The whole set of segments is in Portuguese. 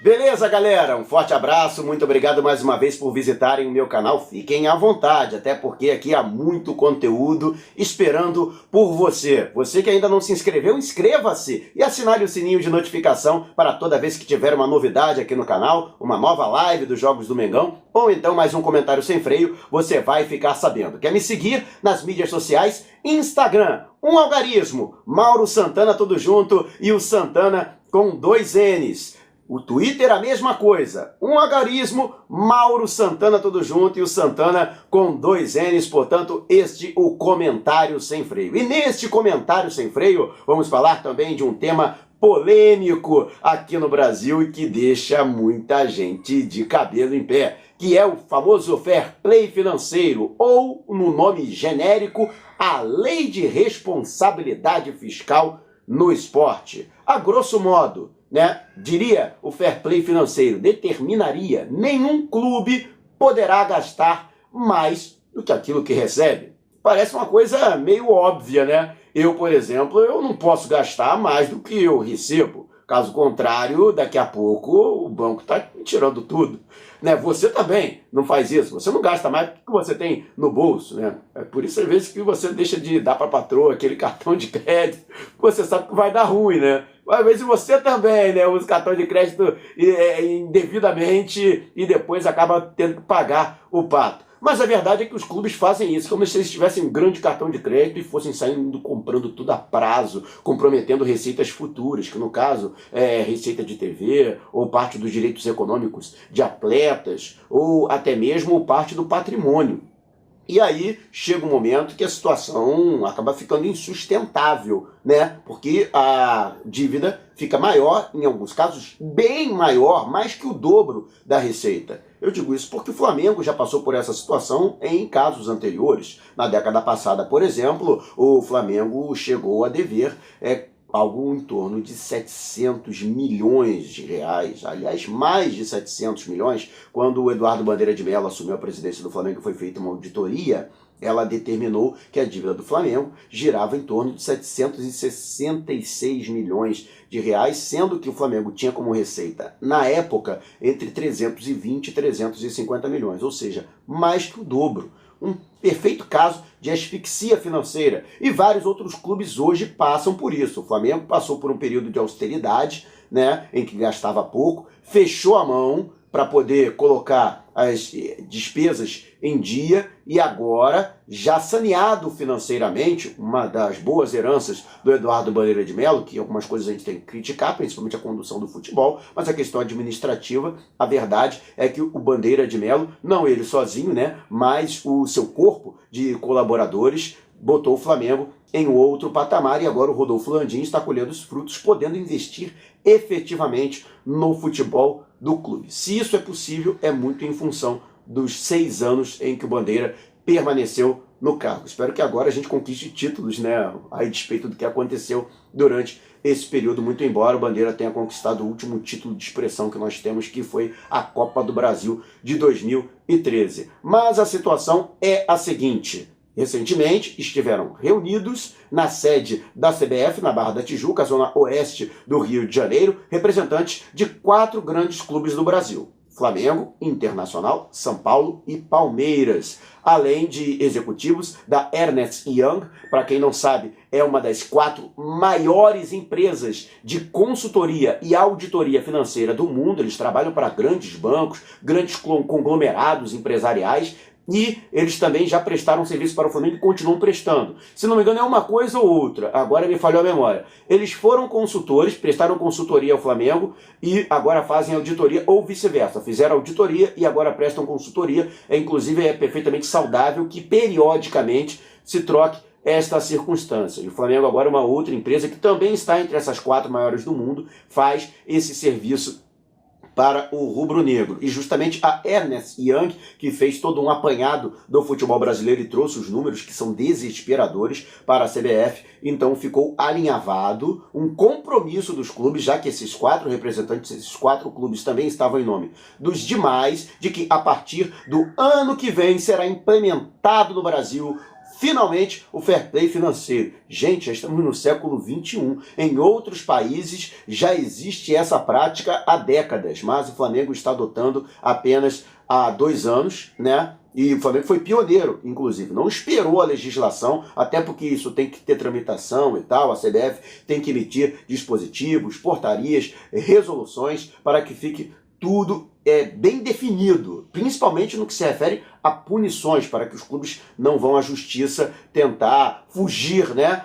Beleza, galera? Um forte abraço, muito obrigado mais uma vez por visitarem o meu canal. Fiquem à vontade, até porque aqui há muito conteúdo esperando por você. Você que ainda não se inscreveu, inscreva-se e assinale o sininho de notificação para toda vez que tiver uma novidade aqui no canal, uma nova live dos Jogos do Mengão, ou então mais um comentário sem freio, você vai ficar sabendo. Quer me seguir nas mídias sociais? Instagram, algarismo, Mauro Santana tudo junto e o Santana com 2 N's. O Twitter a mesma coisa, algarismo, Mauro Santana tudo junto e o Santana com 2 N's, portanto, o comentário sem freio. E neste comentário sem freio, vamos falar também de um tema polêmico aqui no Brasil e que deixa muita gente de cabelo em pé, que é o famoso fair play financeiro, ou, no nome genérico, a Lei de Responsabilidade Fiscal no Esporte. A grosso modo, diria o fair play financeiro, determinaria nenhum clube poderá gastar mais do que aquilo que recebe. Parece uma coisa meio óbvia, né? Eu, por exemplo, eu não posso gastar mais do que eu recebo. Caso contrário, daqui a pouco o banco está tirando tudo. Você também não faz isso. Você não gasta mais do que você tem no bolso. É por isso, às vezes, que você deixa de dar para a patroa aquele cartão de crédito, você sabe que vai dar ruim, Às vezes você também, usa cartão de crédito indevidamente e depois acaba tendo que pagar o pato. Mas a verdade é que os clubes fazem isso, como se eles tivessem um grande cartão de crédito e fossem saindo comprando tudo a prazo, comprometendo receitas futuras, que no caso é receita de TV, ou parte dos direitos econômicos de atletas, ou até mesmo parte do patrimônio. E aí chega um momento que a situação acaba ficando insustentável, Porque a dívida fica maior, em alguns casos bem maior, mais que o dobro da receita. Eu digo isso porque o Flamengo já passou por essa situação em casos anteriores. Na década passada, por exemplo, o Flamengo chegou a dever algo em torno de 700 milhões de reais, aliás, mais de 700 milhões, quando o Eduardo Bandeira de Mello assumiu a presidência do Flamengo e foi feita uma auditoria, ela determinou que a dívida do Flamengo girava em torno de 766 milhões de reais, sendo que o Flamengo tinha como receita, na época, entre 320 e 350 milhões, ou seja, mais que o dobro. Um perfeito caso de asfixia financeira. E vários outros clubes hoje passam por isso. O Flamengo passou por um período de austeridade, em que gastava pouco, fechou a mão para poder colocar as despesas em dia e agora, já saneado financeiramente, uma das boas heranças do Eduardo Bandeira de Mello, que algumas coisas a gente tem que criticar, principalmente a condução do futebol, mas a questão administrativa, a verdade é que o Bandeira de Mello, não ele sozinho, mas o seu corpo de colaboradores, botou o Flamengo em outro patamar e agora o Rodolfo Landim está colhendo os frutos, podendo investir efetivamente no futebol do clube. Se isso é possível, é muito em função dos 6 anos em que o Bandeira permaneceu no cargo. Espero que agora a gente conquiste títulos, a despeito do que aconteceu durante esse período, muito embora o Bandeira tenha conquistado o último título de expressão que nós temos, que foi a Copa do Brasil de 2013. Mas a situação é a seguinte: recentemente estiveram reunidos na sede da CBF, na Barra da Tijuca, zona oeste do Rio de Janeiro, representantes de 4 grandes clubes do Brasil: Flamengo, Internacional, São Paulo e Palmeiras, além de executivos da Ernst Young. Para quem não sabe, é uma das 4 maiores empresas de consultoria e auditoria financeira do mundo. Eles trabalham para grandes bancos, grandes conglomerados empresariais, e eles também já prestaram serviço para o Flamengo e continuam prestando. Se não me engano, é uma coisa ou outra. Agora me falhou a memória. Eles foram consultores, prestaram consultoria ao Flamengo e agora fazem auditoria, ou vice-versa. Fizeram auditoria e agora prestam consultoria. Inclusive, é perfeitamente saudável que periodicamente se troque esta circunstância. E o Flamengo agora é uma outra empresa que também está entre essas 4 maiores do mundo, faz esse serviço para o rubro-negro. E justamente a Ernst Young, que fez todo um apanhado do futebol brasileiro e trouxe os números que são desesperadores para a CBF, então ficou alinhavado um compromisso dos clubes, já que esses 4 representantes, esses 4 clubes também estavam em nome dos demais, de que a partir do ano que vem será implementado no Brasil finalmente o fair play financeiro. Gente, já estamos no século XXI. Em outros países já existe essa prática há décadas, mas o Flamengo está adotando apenas há 2 anos, né? E o Flamengo foi pioneiro, inclusive. Não esperou a legislação, até porque isso tem que ter tramitação e tal. A CBF tem que emitir dispositivos, portarias, resoluções para que fique tudo bem definido, principalmente no que se refere a punições, para que os clubes não vão à justiça tentar fugir, né,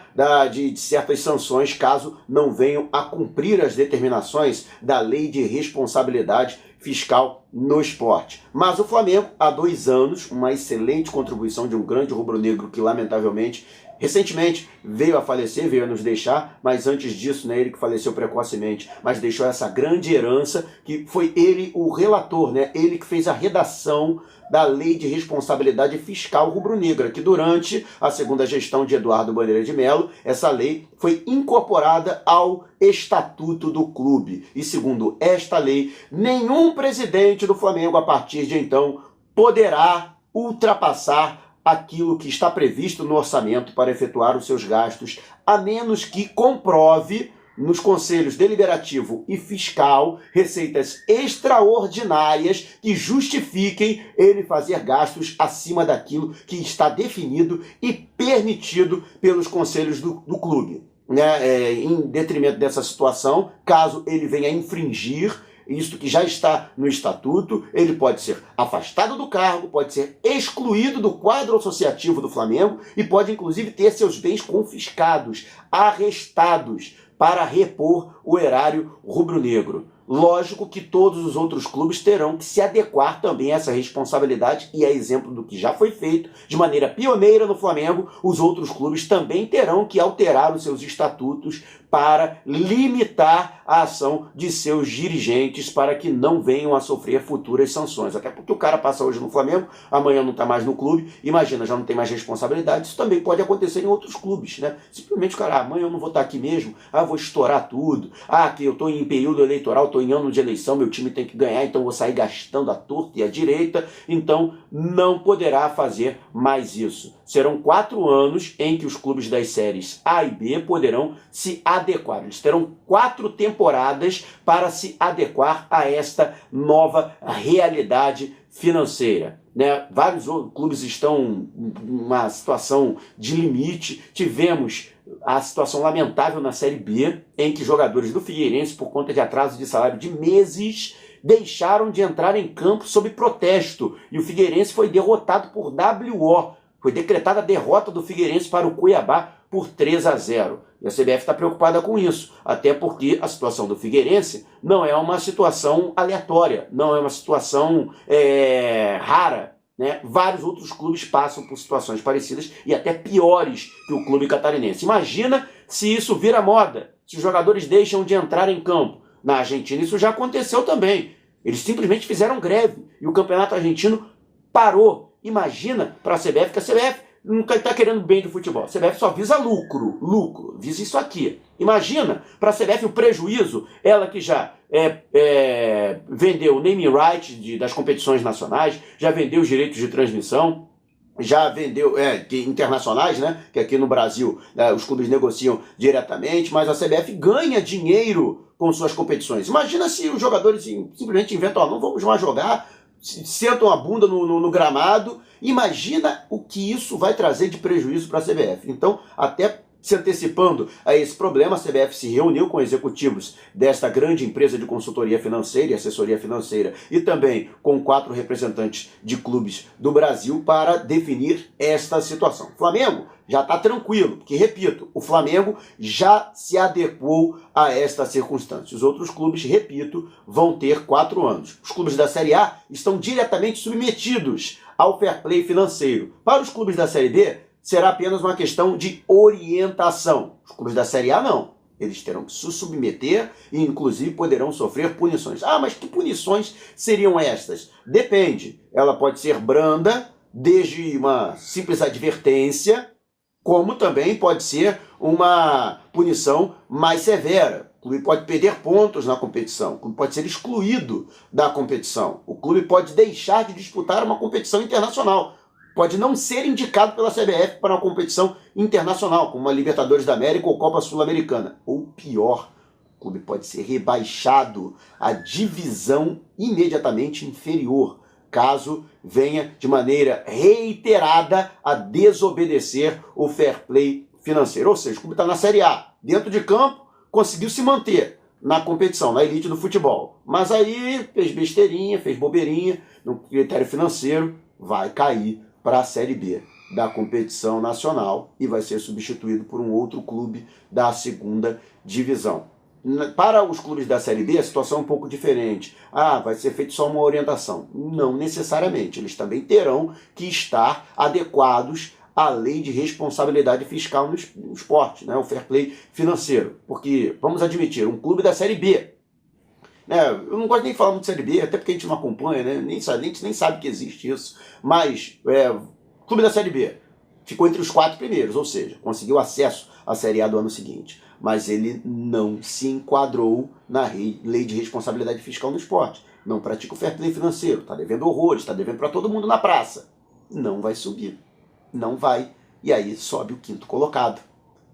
de certas sanções caso não venham a cumprir as determinações da lei de responsabilidade fiscal no esporte. Mas o Flamengo, há 2 anos, uma excelente contribuição de um grande rubro-negro que, lamentavelmente, recentemente veio a falecer, veio a nos deixar, mas antes disso, né, ele que faleceu precocemente, mas deixou essa grande herança, que foi ele o relator, né, ele que fez a redação da Lei de Responsabilidade Fiscal Rubro-Negra, que durante a segunda gestão de Eduardo Bandeira de Mello, essa lei foi incorporada ao Estatuto do Clube. E segundo esta lei, nenhum presidente do Flamengo, a partir de então, poderá ultrapassar aquilo que está previsto no orçamento para efetuar os seus gastos, a menos que comprove nos conselhos deliberativo e fiscal receitas extraordinárias que justifiquem ele fazer gastos acima daquilo que está definido e permitido pelos conselhos do clube, né? Em detrimento dessa situação, caso ele venha a infringir isso que já está no estatuto, ele pode ser afastado do cargo, pode ser excluído do quadro associativo do Flamengo e pode inclusive ter seus bens confiscados, arrestados, para repor o erário rubro-negro. Lógico que todos os outros clubes terão que se adequar também a essa responsabilidade, e é exemplo do que já foi feito de maneira pioneira no Flamengo. Os outros clubes também terão que alterar os seus estatutos para limitar a ação de seus dirigentes para que não venham a sofrer futuras sanções. Até porque o cara passa hoje no Flamengo, amanhã não está mais no clube, imagina, já não tem mais responsabilidade. Isso também pode acontecer em outros clubes, né? Simplesmente o cara, amanhã eu não vou estar aqui mesmo, eu vou estourar tudo, que eu estou em período eleitoral, estou em ano de eleição, meu time tem que ganhar, então vou sair gastando à torta e à direita, então não poderá fazer mais isso. Serão 4 anos em que os clubes das séries A e B poderão se adequar. Eles terão 4 temporadas para se adequar a esta nova realidade financeira, né? Vários clubes estão numa situação de limite. Tivemos a situação lamentável na Série B, em que jogadores do Figueirense, por conta de atraso de salário de meses, deixaram de entrar em campo sob protesto. E o Figueirense foi derrotado por WO. Foi decretada a derrota do Figueirense para o Cuiabá por 3-0. E a CBF está preocupada com isso, até porque a situação do Figueirense não é uma situação aleatória, não é uma situação rara, né? Vários outros clubes passam por situações parecidas e até piores que o clube catarinense. Imagina se isso vira moda, se os jogadores deixam de entrar em campo. Na Argentina isso já aconteceu também. Eles simplesmente fizeram greve e o campeonato argentino parou. Imagina para a CBF, que a CBF nunca está querendo bem do futebol. A CBF só visa lucro, visa isso aqui. Imagina para a CBF o prejuízo, ela que já vendeu o naming right das competições nacionais, já vendeu os direitos de transmissão, já vendeu internacionais, né? Que aqui no Brasil os clubes negociam diretamente, mas a CBF ganha dinheiro com suas competições. Imagina se os jogadores simplesmente inventam, não vamos mais jogar, sentam a bunda no gramado. Imagina o que isso vai trazer de prejuízo para a CBF. Então, até se antecipando a esse problema, a CBF se reuniu com executivos desta grande empresa de consultoria financeira e assessoria financeira e também com 4 representantes de clubes do Brasil para definir esta situação. O Flamengo já está tranquilo, porque, repito, o Flamengo já se adequou a esta circunstância. Os outros clubes, repito, vão ter 4 anos. Os clubes da Série A estão diretamente submetidos ao fair play financeiro. Para os clubes da Série B, será apenas uma questão de orientação. Os clubes da Série A não. Eles terão que se submeter e, inclusive, poderão sofrer punições. Mas que punições seriam estas? Depende. Ela pode ser branda, desde uma simples advertência, como também pode ser uma punição mais severa. O clube pode perder pontos na competição, o clube pode ser excluído da competição, o clube pode deixar de disputar uma competição internacional. pode não ser indicado pela CBF para uma competição internacional, como a Libertadores da América ou Copa Sul-Americana. Ou pior, o clube pode ser rebaixado à divisão imediatamente inferior, caso venha de maneira reiterada a desobedecer o fair play financeiro. Ou seja, o clube está na Série A, dentro de campo, conseguiu se manter na competição, na elite do futebol. Mas aí fez besteirinha, fez bobeirinha, no critério financeiro, vai cair para a Série B da competição nacional e vai ser substituído por um outro clube da segunda divisão. Para os clubes da Série B, a situação é um pouco diferente. Vai ser feito só uma orientação. Não necessariamente. Eles também terão que estar adequados à lei de responsabilidade fiscal no esporte, né? O fair play financeiro. Porque, vamos admitir, um clube da Série B, né? Eu não gosto nem de falar muito de Série B, até porque a gente não acompanha, né? A gente nem sabe que existe isso. Mas, o clube da Série B ficou entre os 4 primeiros, ou seja, conseguiu acesso à Série A do ano seguinte. Mas ele não se enquadrou na lei de responsabilidade fiscal no esporte. Não pratica o fair play financeiro, está devendo horrores, está devendo para todo mundo na praça. Não vai subir. Não vai. E aí sobe o 5º colocado.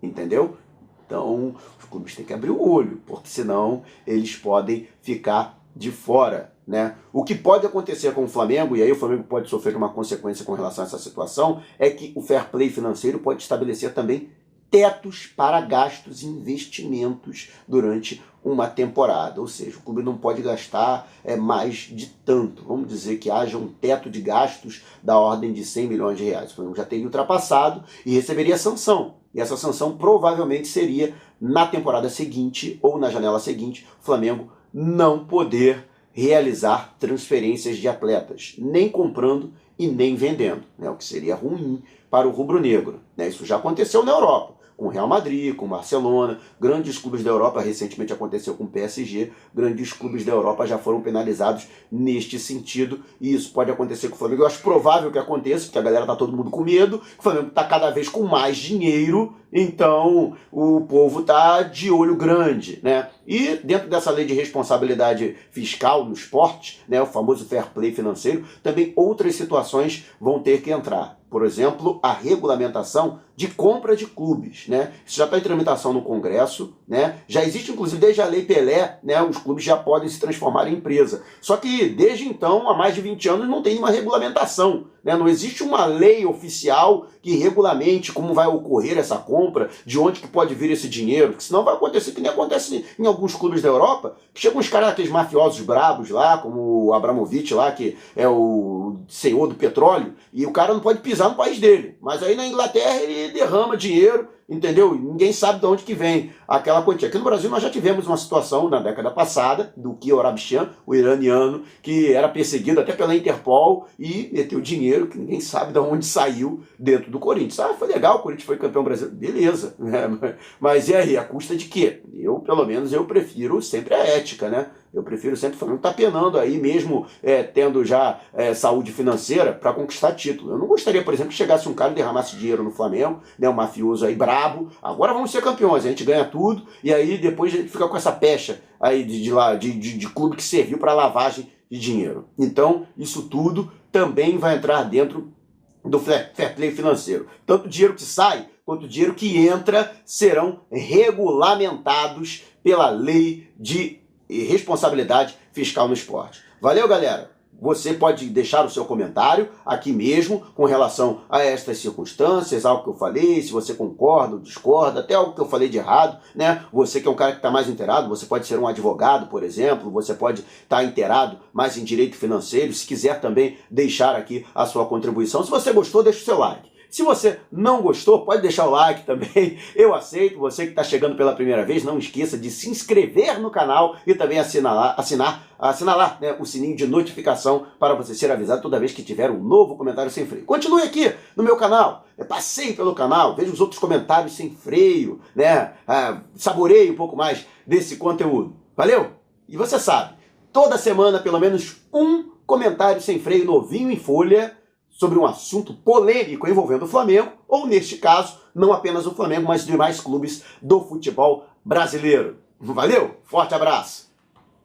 Entendeu? Então, os clubes têm que abrir o olho, porque senão eles podem ficar de fora, né? O que pode acontecer com o Flamengo, e aí o Flamengo pode sofrer uma consequência com relação a essa situação, é que o fair play financeiro pode estabelecer também tetos para gastos e investimentos durante uma temporada. Ou seja, o clube não pode gastar mais de tanto. Vamos dizer que haja um teto de gastos da ordem de 100 milhões de reais. O Flamengo já teria ultrapassado e receberia sanção. E essa sanção provavelmente seria na temporada seguinte ou na janela seguinte, o Flamengo não poder realizar transferências de atletas, nem comprando e nem vendendo, né? O que seria ruim para o rubro-negro, né? Isso já aconteceu na Europa, com o Real Madrid, com o Barcelona, grandes clubes da Europa, recentemente aconteceu com o PSG, grandes clubes da Europa já foram penalizados neste sentido, e isso pode acontecer com o Flamengo. Eu acho provável que aconteça, porque a galera tá todo mundo com medo, o Flamengo tá cada vez com mais dinheiro, então o povo tá de olho grande, né? E dentro dessa lei de responsabilidade fiscal no esporte, né, o famoso fair play financeiro, também outras situações vão ter que entrar. Por exemplo, a regulamentação de compra de clubes, né? Isso já está em tramitação no Congresso, né? Já existe, inclusive, desde a Lei Pelé, né? Os clubes já podem se transformar em empresa. Só que, desde então, há mais de 20 anos, não tem uma regulamentação, né? Não existe uma lei oficial que regulamente como vai ocorrer essa compra, de onde que pode vir esse dinheiro, porque senão vai acontecer que nem acontece em alguns clubes da Europa, que chegam uns caras, aqueles mafiosos brabos lá, como o Abramovich lá, que é o senhor do petróleo, e o cara não pode pisar no país dele. Mas aí na Inglaterra ele derrama dinheiro, entendeu? Ninguém sabe de onde que vem aquela quantia. Aqui no Brasil nós já tivemos uma situação na década passada do Kior Arabishan, o iraniano, que era perseguido até pela Interpol e meteu dinheiro que ninguém sabe de onde saiu dentro do Corinthians. Foi legal, o Corinthians foi campeão brasileiro, beleza, né? Mas e aí, a custa de quê? Pelo menos, eu prefiro sempre a ética, né? Eu prefiro sempre o Flamengo tá penando aí, mesmo tendo já saúde financeira, para conquistar título. Eu não gostaria, por exemplo, que chegasse um cara e derramasse dinheiro no Flamengo, né, um mafioso aí brabo, agora vamos ser campeões, a gente ganha tudo, e aí depois a gente fica com essa pecha aí de clube que serviu para lavagem de dinheiro. Então, isso tudo também vai entrar dentro do fair play financeiro. Tanto o dinheiro que sai, quanto o dinheiro que entra, serão regulamentados pela lei de responsabilidade fiscal no esporte. Valeu, galera? Você pode deixar o seu comentário aqui mesmo com relação a estas circunstâncias, algo que eu falei, se você concorda ou discorda, até algo que eu falei de errado, né? Você que é um cara que está mais inteirado, você pode ser um advogado, por exemplo, você pode estar inteirado mais em direito financeiro, se quiser também deixar aqui a sua contribuição. Se você gostou, deixa o seu like. Se você não gostou, pode deixar o like também, eu aceito. Você que está chegando pela primeira vez, não esqueça de se inscrever no canal e também assinar lá, né, o sininho de notificação para você ser avisado toda vez que tiver um novo comentário sem freio. Continue aqui no meu canal, passeie pelo canal, veja os outros comentários sem freio, né, saboreie um pouco mais desse conteúdo. Valeu? E você sabe, toda semana pelo menos um comentário sem freio novinho em folha, sobre um assunto polêmico envolvendo o Flamengo, ou neste caso, não apenas o Flamengo, mas demais clubes do futebol brasileiro. Valeu? Forte abraço!